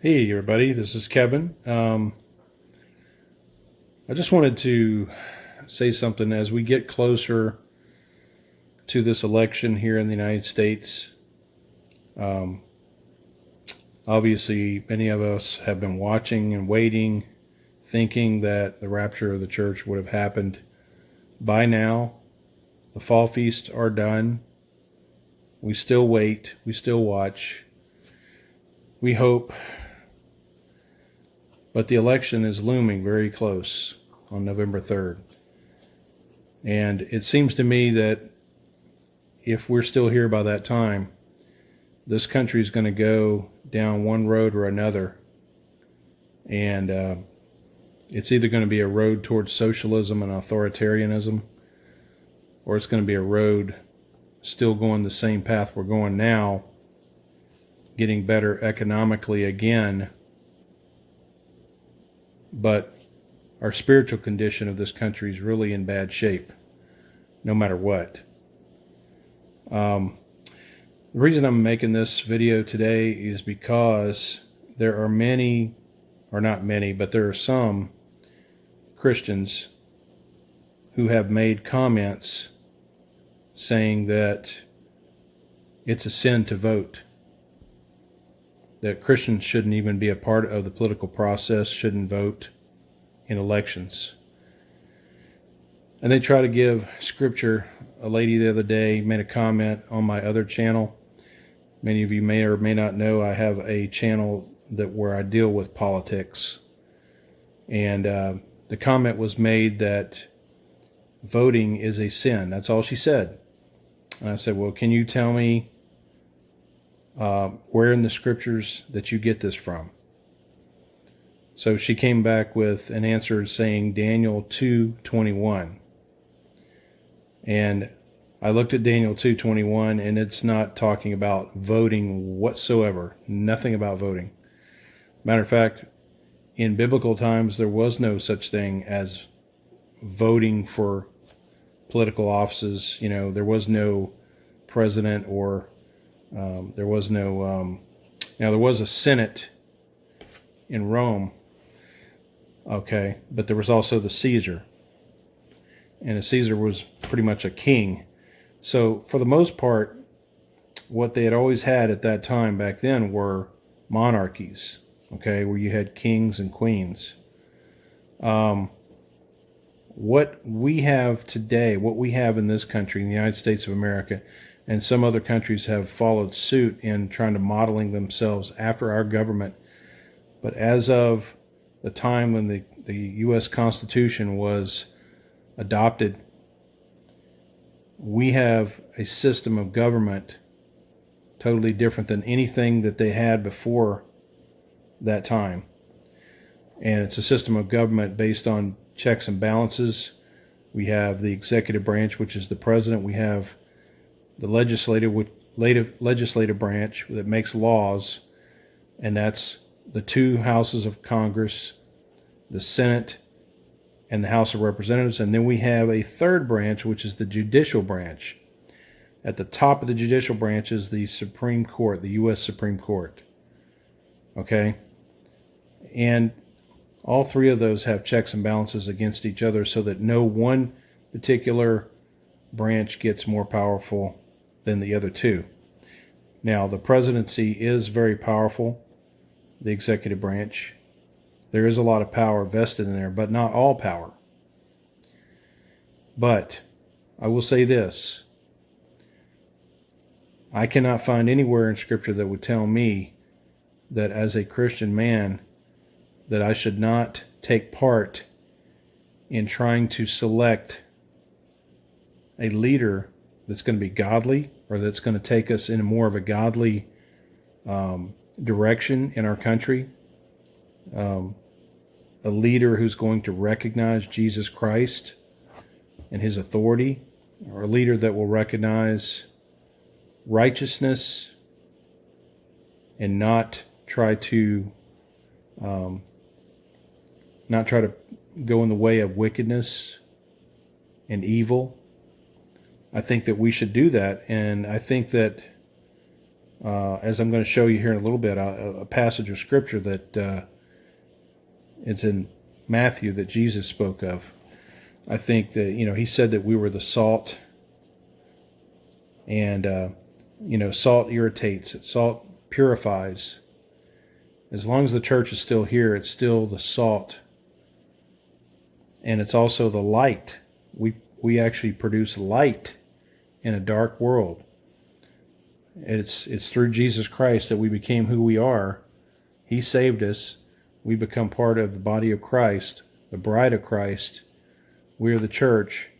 Hey everybody, this is Kevin. I just wanted to say something as we get closer to this election here in the United States. Um, Obviously, many of us have been watching and waiting, thinking that the rapture of the church would have happened by now. The fall feasts are done. We still wait, we still watch, we hope, but the election is looming very close on November 3rd. And it seems to me that if we're still here by that time, this country is going to go down one road or another. And it's either going to be a road towards socialism and authoritarianism, or it's going to be a road still going the same path we're going now, getting better economically again. But our spiritual condition of this country is really in bad shape, no matter what. The reason I'm making this video today is because there are many, or not many, but there are some Christians who have made comments saying that it's a sin to vote, that Christians shouldn't even be a part of the political process, shouldn't vote in elections. And they try to give scripture. A lady the other day made a comment on my other channel. Many of you may or may not know I have a channel where I deal with politics. And the comment was made that voting is a sin. That's all she said. And I said, well, can you tell me where in the scriptures that you get this from? So she came back with an answer saying Daniel 2:21. And I looked at Daniel 2:21, and it's not talking about voting whatsoever. Nothing about voting. Matter of fact, in biblical times, there was no such thing as voting for political offices. You know, there was no president, or there was no. Now, there was a Senate in Rome, okay, but there was also the Caesar. And a Caesar was pretty much a king. So for the most part, what they had always had at that time back then were monarchies, okay, where you had kings and queens. What we have today, what we have in this country, in the United States of America, and some other countries have followed suit in trying to modeling themselves after our government. But as of the time when the U.S. Constitution was adopted, we have a system of government totally different than anything that they had before that time. And it's a system of government based on checks and balances. We have the executive branch, which is the president. We have the legislative branch that makes laws, and that's the two houses of Congress, the Senate, and the House of Representatives. And then we have a third branch, which is the judicial branch. At the top of the judicial branch is the Supreme Court, the U.S. Supreme Court. Okay? And all three of those have checks and balances against each other so that no one particular branch gets more powerful than the other two. Now, the presidency is very powerful, the executive branch. There is a lot of power vested in there, but not all power. But I will say this. I cannot find anywhere in Scripture that would tell me that as a Christian man that I should not take part in trying to select a leader that's going to be godly, or that's going to take us in more of a godly direction in our country. A leader who's going to recognize Jesus Christ and his authority, or a leader that will recognize righteousness and not try to go in the way of wickedness and evil. I think that we should do that, and I think that as I'm going to show you here in a little bit, a passage of scripture that it's in Matthew that Jesus spoke of. I think that, he said that we were the salt, and, salt irritates, salt purifies. As long as the church is still here, it's still the salt, and it's also the light. We actually produce light in a dark world. It's through Jesus Christ that we became who we are. He saved us. We become part of the body of Christ, the bride of Christ. We are the church,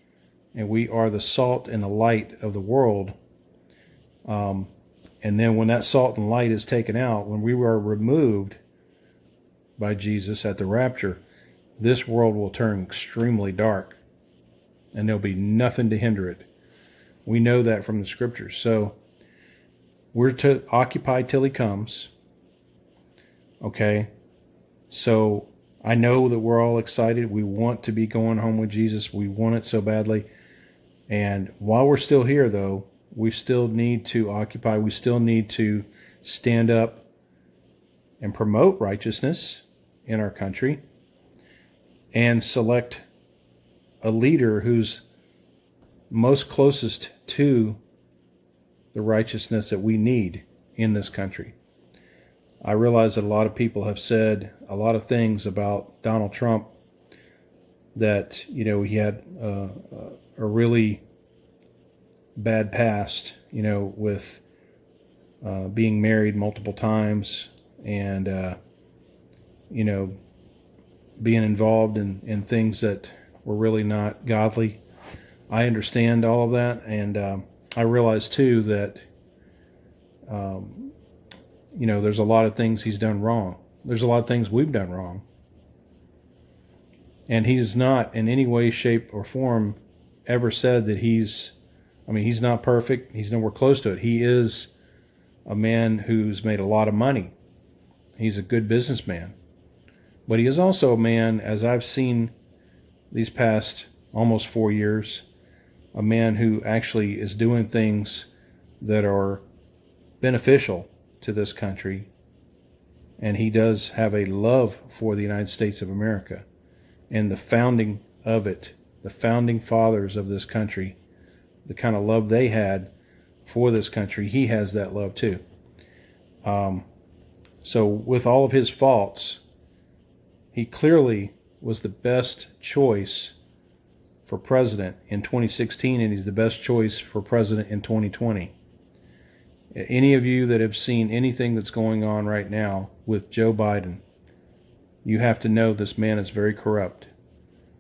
and we are the salt and the light of the world. And then when that salt and light is taken out, when we are removed by Jesus at the rapture, this world will turn extremely dark, and there'll be nothing to hinder it. We know that from the scriptures. So we're to occupy till he comes. Okay? So I know that we're all excited. We want to be going home with Jesus. We want it so badly. And while we're still here, though, we still need to occupy. We still need to stand up and promote righteousness in our country and select a leader who's most closest to the righteousness that we need in this country. I realize that a lot of people have said a lot of things about Donald Trump, that, he had a really bad past, with being married multiple times, and, being involved in things that were really not godly. I understand all of that, and I realize too that, there's a lot of things he's done wrong. There's a lot of things we've done wrong. And he's not in any way, shape, or form ever said that he's not perfect. He's nowhere close to it. He is a man who's made a lot of money. He's a good businessman. But he is also a man, as I've seen these past almost 4 years, a man who actually is doing things that are beneficial to this country. And he does have a love for the United States of America and the founding of it, the founding fathers of this country, the kind of love they had for this country. He has that love too. So with all of his faults, he clearly was the best choice for president in 2016, and he's the best choice for president in 2020. Any of you that have seen anything that's going on right now with Joe Biden, you have to know this man is very corrupt.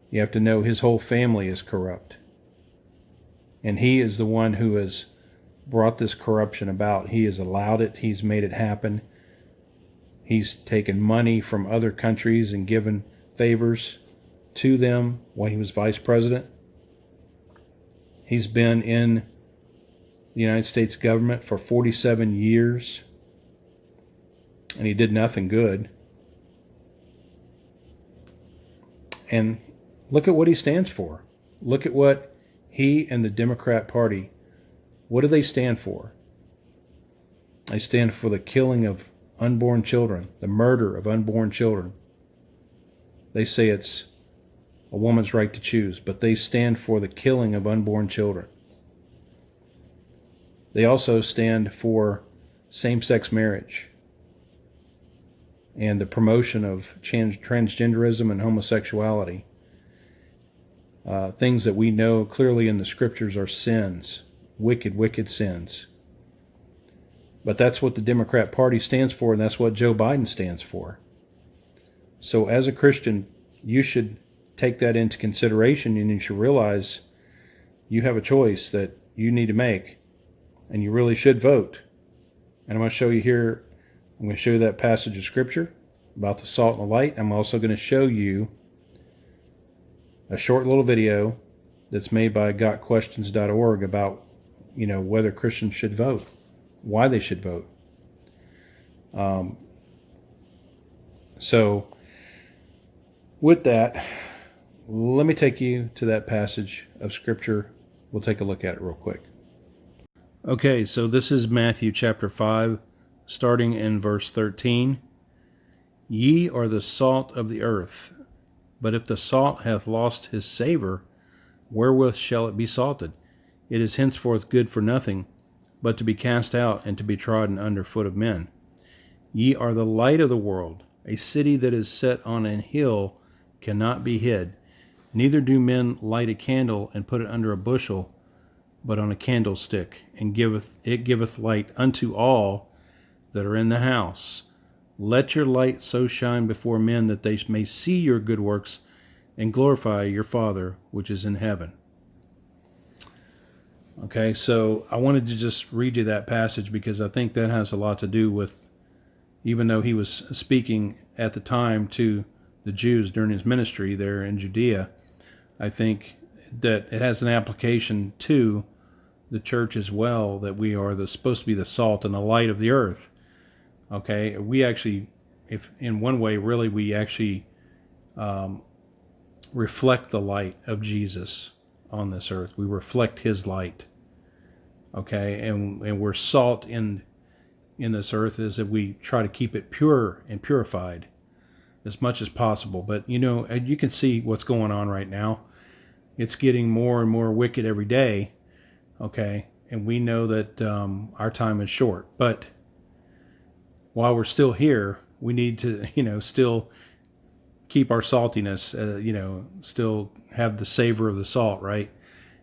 You have to know his whole family is corrupt. And he is the one who has brought this corruption about. He has allowed it. He's made it happen. He's taken money from other countries and given favors to them when he was vice president. He's been in the United States government for 47 years, and he did nothing good. And look at what he stands for. Look at what he and the Democrat Party, what do they stand for? They stand for the killing of unborn children, the murder of unborn children. They say it's a woman's right to choose, but they stand for the killing of unborn children. They also stand for same-sex marriage and the promotion of transgenderism and homosexuality. Things that we know clearly in the scriptures are sins, wicked, wicked sins. But that's what the Democrat Party stands for, and that's what Joe Biden stands for. So as a Christian, you should take that into consideration, and you should realize you have a choice that you need to make, and you really should vote. And I'm going to show you here, I'm going to show you that passage of scripture about the salt and the light. I'm also going to show you a short little video that's made by gotquestions.org about, whether Christians should vote, why they should vote. So with that, let me take you to that passage of scripture. We'll take a look at it real quick. Okay, so this is Matthew chapter 5, starting in verse 13. Ye are the salt of the earth, but if the salt hath lost his savour, wherewith shall it be salted? It is henceforth good for nothing, but to be cast out and to be trodden under foot of men. Ye are the light of the world. A city that is set on an hill cannot be hid. Neither do men light a candle and put it under a bushel, but on a candlestick, and giveth light unto all that are in the house. Let your light so shine before men that they may see your good works and glorify your Father which is in heaven. Okay, so I wanted to just read you that passage because I think that has a lot to do with, even though he was speaking at the time to the Jews during his ministry there in Judea, I think that it has an application to the church as well, that we are supposed to be the salt and the light of the earth. Okay, we actually, if in one way, really, we actually reflect the light of Jesus on this earth. We reflect his light. Okay, and we're salt in this earth is that we try to keep it pure and purified as much as possible. But you can see what's going on right now. It's getting more and more wicked every day. Okay, and we know that our time is short. But while we're still here, we need to, still keep our saltiness, still have the savor of the salt, right?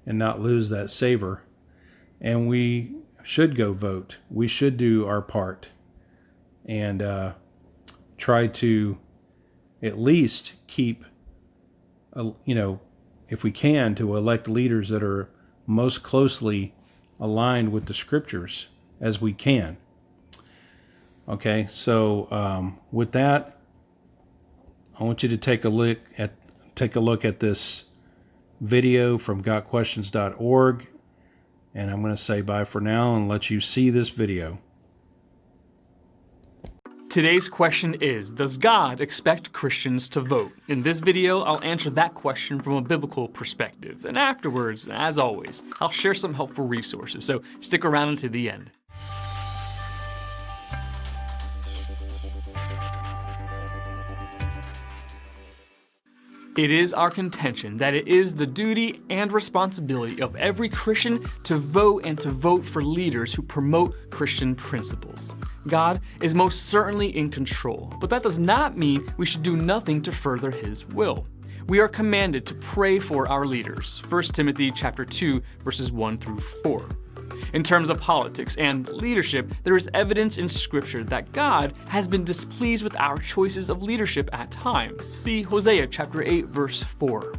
And not lose that savor. And we should go vote. We should do our part and try to at least keep, if we can, to elect leaders that are most closely aligned with the scriptures as we can. Okay, so with that, I want you to take a look at this video from gotquestions.org, and I'm going to say bye for now and let you see this video. Today's question is, does God expect Christians to vote? In this video, I'll answer that question from a biblical perspective. And afterwards, as always, I'll share some helpful resources, so stick around until the end. It is our contention that it is the duty and responsibility of every Christian to vote and to vote for leaders who promote Christian principles. God is most certainly in control, but that does not mean we should do nothing to further his will. We are commanded to pray for our leaders, 1 Timothy chapter 2, verses 1 through 4. In terms of politics and leadership, there is evidence in Scripture that God has been displeased with our choices of leadership at times. See Hosea chapter 8, verse 4.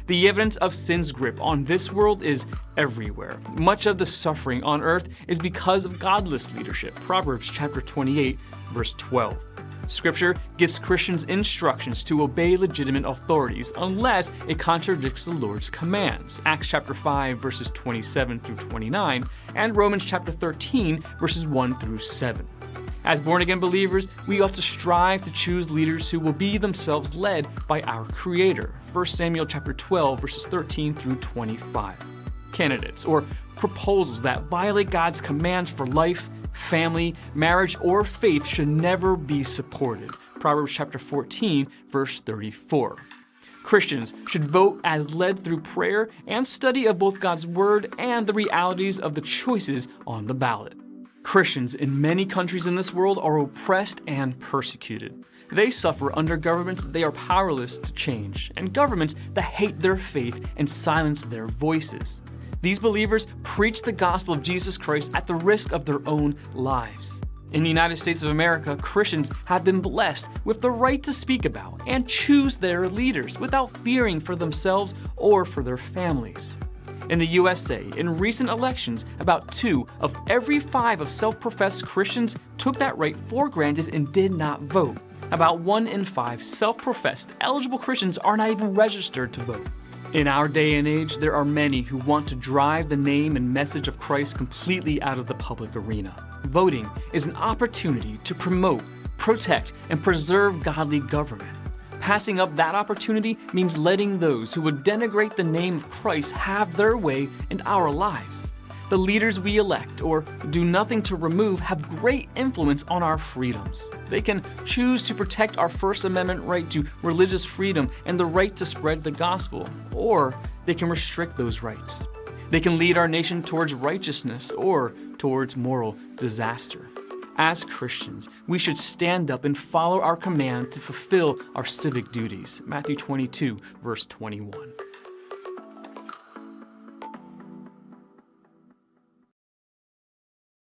The evidence of sin's grip on this world is everywhere. Much of the suffering on earth is because of godless leadership. Proverbs chapter 28, verse 12. Scripture gives Christians instructions to obey legitimate authorities unless it contradicts the Lord's commands. Acts chapter 5 verses 27 through 29 and Romans chapter 13 verses 1 through 7. As born-again believers, we ought to strive to choose leaders who will be themselves led by our Creator. 1 Samuel chapter 12 verses 13 through 25. Candidates or proposals that violate God's commands for life, family, marriage, or faith should never be supported. Proverbs chapter 14, verse 34. Christians should vote as led through prayer and study of both God's Word and the realities of the choices on the ballot. Christians in many countries in this world are oppressed and persecuted. They suffer under governments they are powerless to change, and governments that hate their faith and silence their voices. These believers preach the gospel of Jesus Christ at the risk of their own lives. In the United States of America, Christians have been blessed with the right to speak about and choose their leaders without fearing for themselves or for their families. In the USA, in recent elections, about 2 of every 5 of self-professed Christians took that right for granted and did not vote. About 1 in 5 self-professed eligible Christians are not even registered to vote. In our day and age, there are many who want to drive the name and message of Christ completely out of the public arena. Voting is an opportunity to promote, protect, and preserve godly government. Passing up that opportunity means letting those who would denigrate the name of Christ have their way in our lives. The leaders we elect or do nothing to remove have great influence on our freedoms. They can choose to protect our First Amendment right to religious freedom and the right to spread the gospel, or they can restrict those rights. They can lead our nation towards righteousness or towards moral disaster. As Christians, we should stand up and follow our command to fulfill our civic duties. Matthew 22, verse 21.